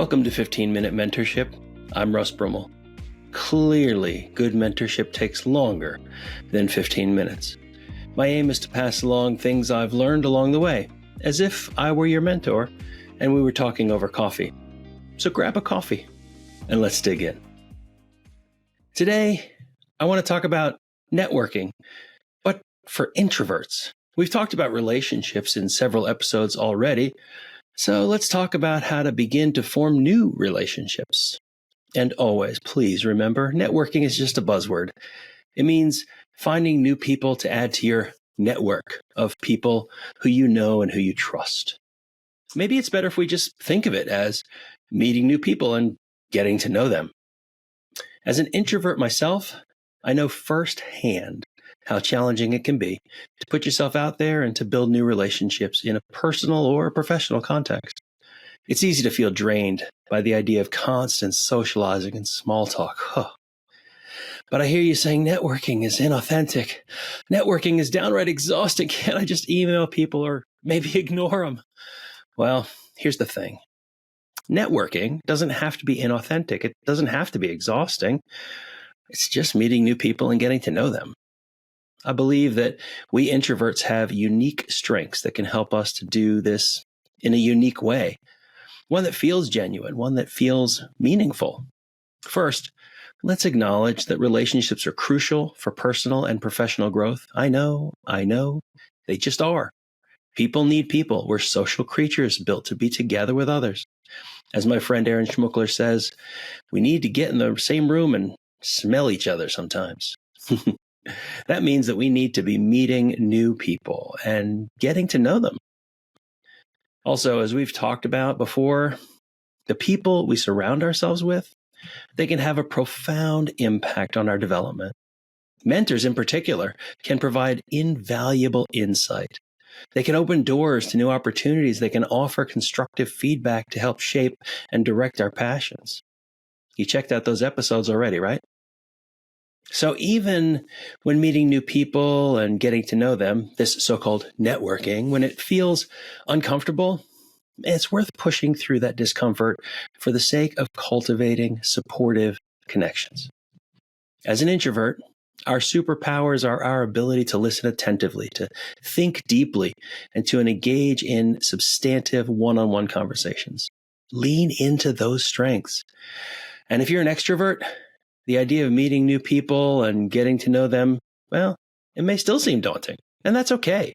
Welcome to 15-Minute Mentorship. I'm Russ Broomell. Clearly, good mentorship takes longer than 15 minutes. My aim is to pass along things I've learned along the way, as if I were your mentor and we were talking over coffee. So grab a coffee and let's dig in. Today, I want to talk about networking, but for introverts. We've talked about relationships in several episodes already, so let's talk about how to begin to form new relationships. And always, please remember, networking is just a buzzword. It means finding new people to add to your network of people who you know and who you trust. Maybe it's better if we just think of it as meeting new people and getting to know them. As an introvert myself, I know firsthand how challenging it can be to put yourself out there and to build new relationships in a personal or professional context. It's easy to feel drained by the idea of constant socializing and small talk. But I hear you saying networking is inauthentic. Networking is downright exhausting. Can't I just email people or maybe ignore them? Well, here's the thing. Networking doesn't have to be inauthentic. It doesn't have to be exhausting. It's just meeting new people and getting to know them. I believe that we introverts have unique strengths that can help us to do this in a unique way. One that feels genuine, one that feels meaningful. First, let's acknowledge that relationships are crucial for personal and professional growth. I know, they just are. People need people. We're social creatures built to be together with others. As my friend Aaron Schmuckler says, we need to get in the same room and smell each other sometimes. That means that we need to be meeting new people and getting to know them. Also, as we've talked about before, the people we surround ourselves with, they can have a profound impact on our development. Mentors in particular can provide invaluable insight. They can open doors to new opportunities. They can offer constructive feedback to help shape and direct our passions. You checked out those episodes already, right? So even when meeting new people and getting to know them, this so-called networking, when it feels uncomfortable, it's worth pushing through that discomfort for the sake of cultivating supportive connections. As an introvert, our superpowers are our ability to listen attentively, to think deeply, and to engage in substantive one-on-one conversations. Lean into those strengths. And if you're an extrovert, the idea of meeting new people and getting to know them, well, it may still seem daunting, and that's okay.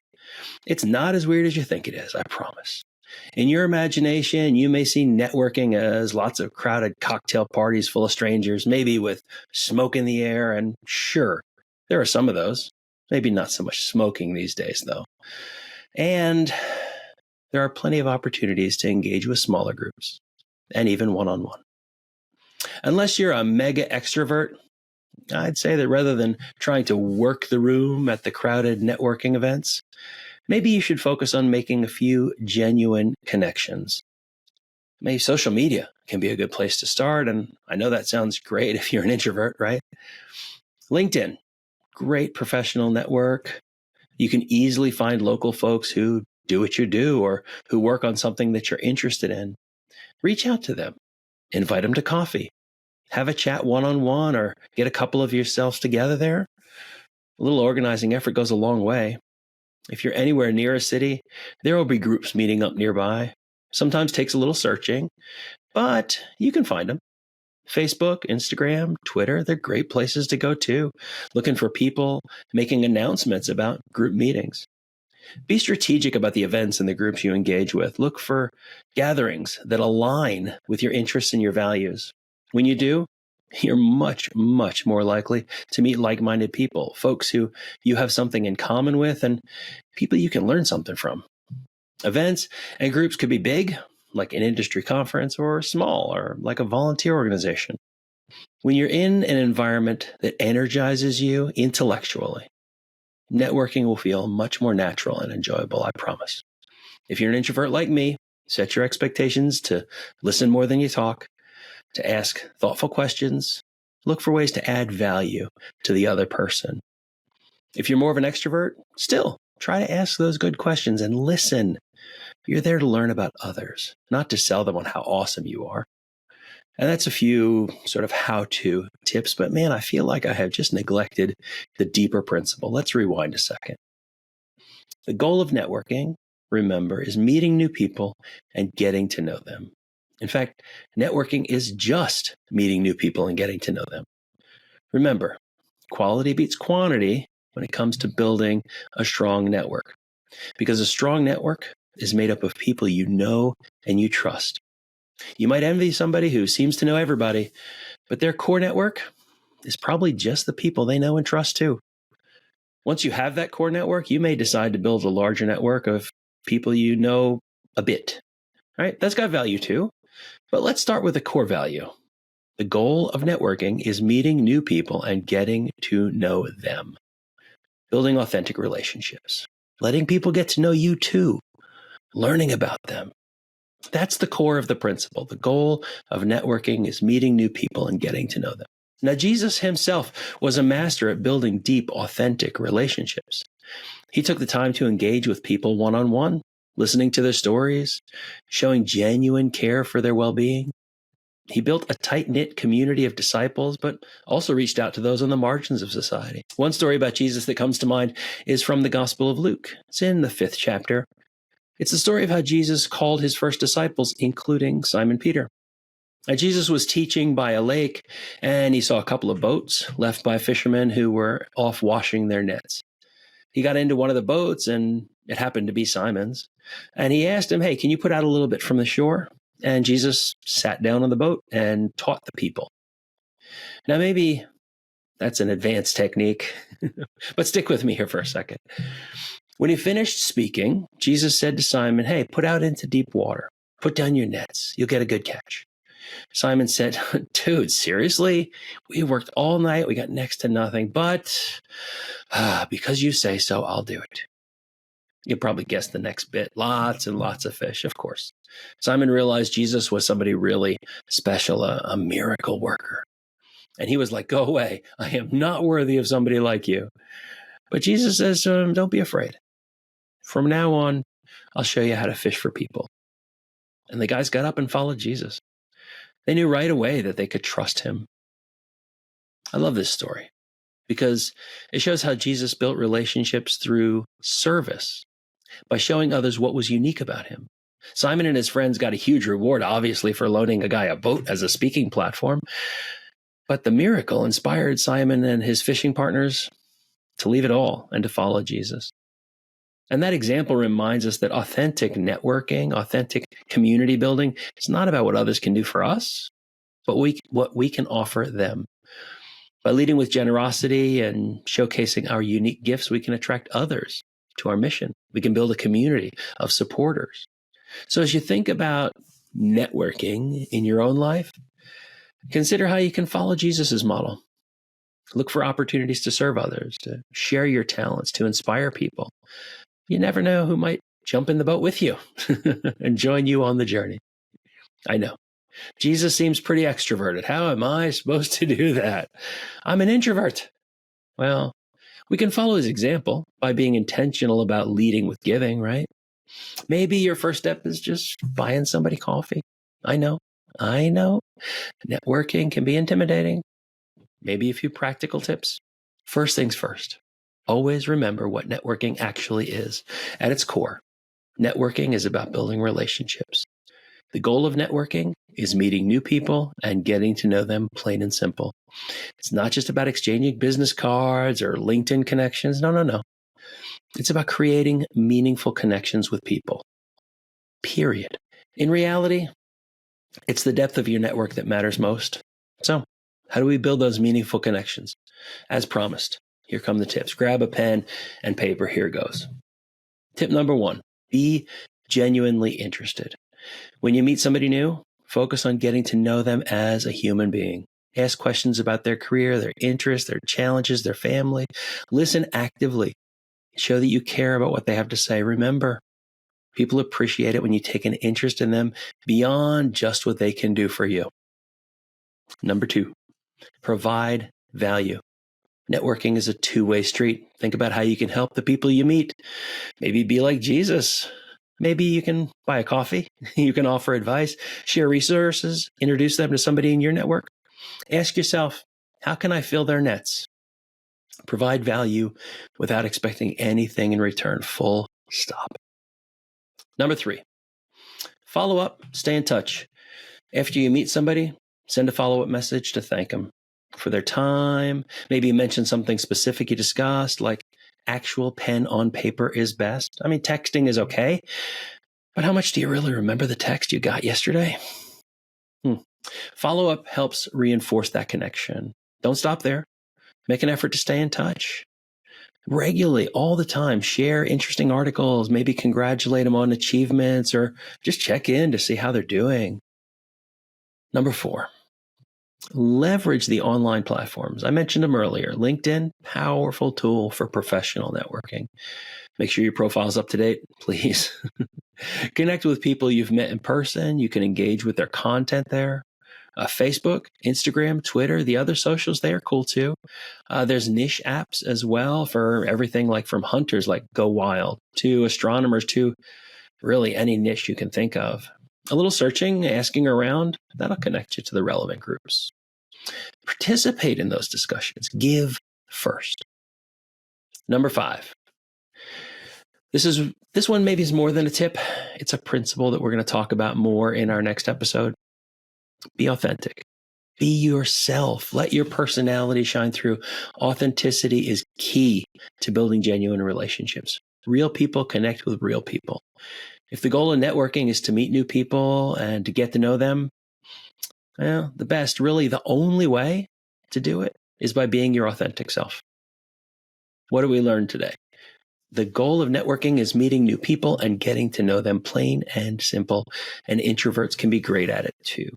It's not as weird as you think it is, I promise. In your imagination, you may see networking as lots of crowded cocktail parties full of strangers, maybe with smoke in the air, and sure, there are some of those. Maybe not so much smoking these days, though. And there are plenty of opportunities to engage with smaller groups, and even one-on-one. Unless you're a mega extrovert, I'd say that rather than trying to work the room at the crowded networking events, maybe you should focus on making a few genuine connections. Maybe social media can be a good place to start, and I know that sounds great if you're an introvert, right? LinkedIn, great professional network. You can easily find local folks who do what you do or who work on something that you're interested in. Reach out to them. Invite them to coffee. Have a chat one-on-one or get a couple of yourselves together there. A little organizing effort goes a long way. If you're anywhere near a city, there will be groups meeting up nearby. Sometimes takes a little searching, but you can find them. Facebook, Instagram, Twitter, they're great places to go to, looking for people making announcements about group meetings. Be strategic about the events and the groups you engage with. Look for gatherings that align with your interests and your values. When you do, you're much, much more likely to meet like-minded people, folks who you have something in common with and people you can learn something from. Events and groups could be big, like an industry conference, or small, or like a volunteer organization. When you're in an environment that energizes you intellectually, networking will feel much more natural and enjoyable, I promise. If you're an introvert like me, set your expectations to listen more than you talk, to ask thoughtful questions, look for ways to add value to the other person. If you're more of an extrovert, still try to ask those good questions and listen. You're there to learn about others, not to sell them on how awesome you are. And that's a few sort of how-to tips, but man, I feel like I have just neglected the deeper principle. Let's rewind a second. The goal of networking, remember, is meeting new people and getting to know them. In fact, networking is just meeting new people and getting to know them. Remember, quality beats quantity when it comes to building a strong network, because a strong network is made up of people you know and you trust. You might envy somebody who seems to know everybody, but their core network is probably just the people they know and trust too. Once you have that core network, you may decide to build a larger network of people you know a bit. Right? That's got value too. But let's start with a core value. The goal of networking is meeting new people and getting to know them. Building authentic relationships. Letting people get to know you too. Learning about them. That's the core of the principle. The goal of networking is meeting new people and getting to know them. Now, Jesus himself was a master at building deep, authentic relationships. He took the time to engage with people one-on-one, listening to their stories, showing genuine care for their well-being. He built a tight-knit community of disciples, but also reached out to those on the margins of society. One story about Jesus that comes to mind is from the Gospel of Luke. It's in the 5th chapter. It's the story of how Jesus called his first disciples, including Simon Peter. Now, Jesus was teaching by a lake, and he saw a couple of boats left by fishermen who were off washing their nets. He got into one of the boats, and it happened to be Simon's. And he asked him, "Hey, can you put out a little bit from the shore?" And Jesus sat down on the boat and taught the people. Now, maybe that's an advanced technique, but stick with me here for a second. When he finished speaking, Jesus said to Simon, "Hey, put out into deep water. Put down your nets. You'll get a good catch." Simon said, "Dude, seriously? We worked all night. We got next to nothing, but because you say so, I'll do it." You probably guessed the next bit. Lots and lots of fish, of course. Simon realized Jesus was somebody really special, a miracle worker. And he was like, "Go away. I am not worthy of somebody like you." But Jesus says to him, "Don't be afraid. From now on, I'll show you how to fish for people." And the guys got up and followed Jesus. They knew right away that they could trust him. I love this story because it shows how Jesus built relationships through service by showing others what was unique about him. Simon and his friends got a huge reward, obviously, for loaning a guy a boat as a speaking platform. But the miracle inspired Simon and his fishing partners to leave it all and to follow Jesus. And that example reminds us that authentic networking, authentic community building, is not about what others can do for us, but what we can offer them. By leading with generosity and showcasing our unique gifts, we can attract others to our mission. We can build a community of supporters. So as you think about networking in your own life, consider how you can follow Jesus's model. Look for opportunities to serve others, to share your talents, to inspire people. You never know who might jump in the boat with you and join you on the journey. I know. Jesus seems pretty extroverted. How am I supposed to do that? I'm an introvert. Well, we can follow his example by being intentional about leading with giving, right? Maybe your first step is just buying somebody coffee. I know. Networking can be intimidating. Maybe a few practical tips. First things first. Always remember what networking actually is. At its core, networking is about building relationships. The goal of networking is meeting new people and getting to know them, plain and simple. It's not just about exchanging business cards or LinkedIn connections. No. It's about creating meaningful connections with people. Period. In reality, it's the depth of your network that matters most. So, how do we build those meaningful connections? As promised, here come the tips. Grab a pen and paper. Here goes. Tip number 1, be genuinely interested. When you meet somebody new, focus on getting to know them as a human being. Ask questions about their career, their interests, their challenges, their family. Listen actively. Show that you care about what they have to say. Remember, people appreciate it when you take an interest in them beyond just what they can do for you. Number 2, provide value. Networking is a two-way street. Think about how you can help the people you meet. Maybe be like Jesus. Maybe you can buy a coffee. You can offer advice, share resources, introduce them to somebody in your network. Ask yourself, how can I fill their nets? Provide value without expecting anything in return. Full stop. Number 3, follow up, stay in touch. After you meet somebody, send a follow-up message to thank them for their time. Maybe mention something specific you discussed, like actual pen on paper is best. I mean, texting is okay, but how much do you really remember the text you got yesterday? Follow-up helps reinforce that connection. Don't stop there. Make an effort to stay in touch. Regularly, all the time, share interesting articles, maybe congratulate them on achievements, or just check in to see how they're doing. Number 4, leverage the online platforms. I mentioned them earlier. LinkedIn, powerful tool for professional networking. Make sure your profile's up to date, please. Connect with people you've met in person. You can engage with their content there. Facebook, Instagram, Twitter, the other socials, they are cool too. There's niche apps as well for everything, like from hunters like Go Wild to astronomers to really any niche you can think of. A little searching, asking around, that'll connect you to the relevant groups. Participate in those discussions. Give first. Number 5. This one maybe is more than a tip. It's a principle that we're going to talk about more in our next episode. Be authentic. Be yourself. Let your personality shine through. Authenticity is key to building genuine relationships. Real people connect with real people. If the goal of networking is to meet new people and to get to know them, well, the only way to do it is by being your authentic self. What do we learn today? The goal of networking is meeting new people and getting to know them, plain and simple. And introverts can be great at it too.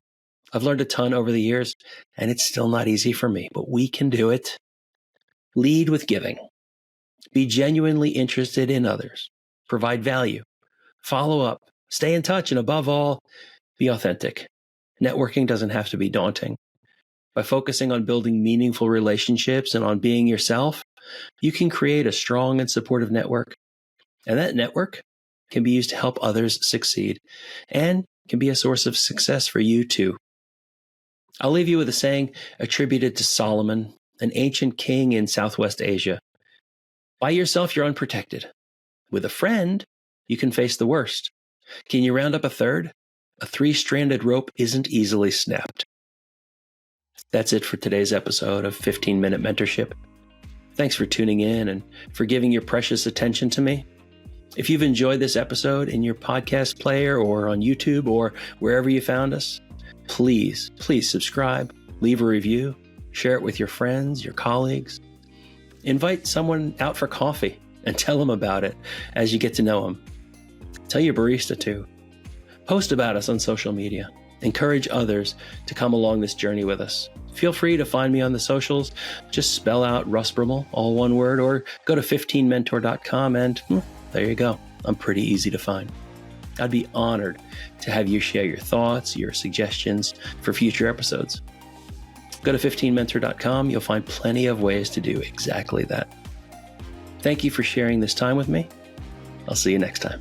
I've learned a ton over the years, and it's still not easy for me, but we can do it. Lead with giving. Be genuinely interested in others. Provide value. Follow up. Stay in touch, and above all, be authentic. Networking doesn't have to be daunting. By focusing on building meaningful relationships and on being yourself, you can create a strong and supportive network. And that network can be used to help others succeed and can be a source of success for you too. I'll leave you with a saying attributed to Solomon, an ancient king in Southwest Asia. By yourself, you're unprotected. With a friend, you can face the worst. Can you round up a third? A 3-stranded rope isn't easily snapped. That's it for today's episode of 15-Minute Mentorship. Thanks for tuning in and for giving your precious attention to me. If you've enjoyed this episode in your podcast player or on YouTube or wherever you found us, please subscribe, leave a review, share it with your friends, your colleagues. Invite someone out for coffee and tell them about it as you get to know them. Tell your barista too. Post about us on social media. Encourage others to come along this journey with us. Feel free to find me on the socials. Just spell out Russ Broomell, all one word, or go to 15mentor.com and there you go. I'm pretty easy to find. I'd be honored to have you share your thoughts, your suggestions for future episodes. Go to 15mentor.com. You'll find plenty of ways to do exactly that. Thank you for sharing this time with me. I'll see you next time.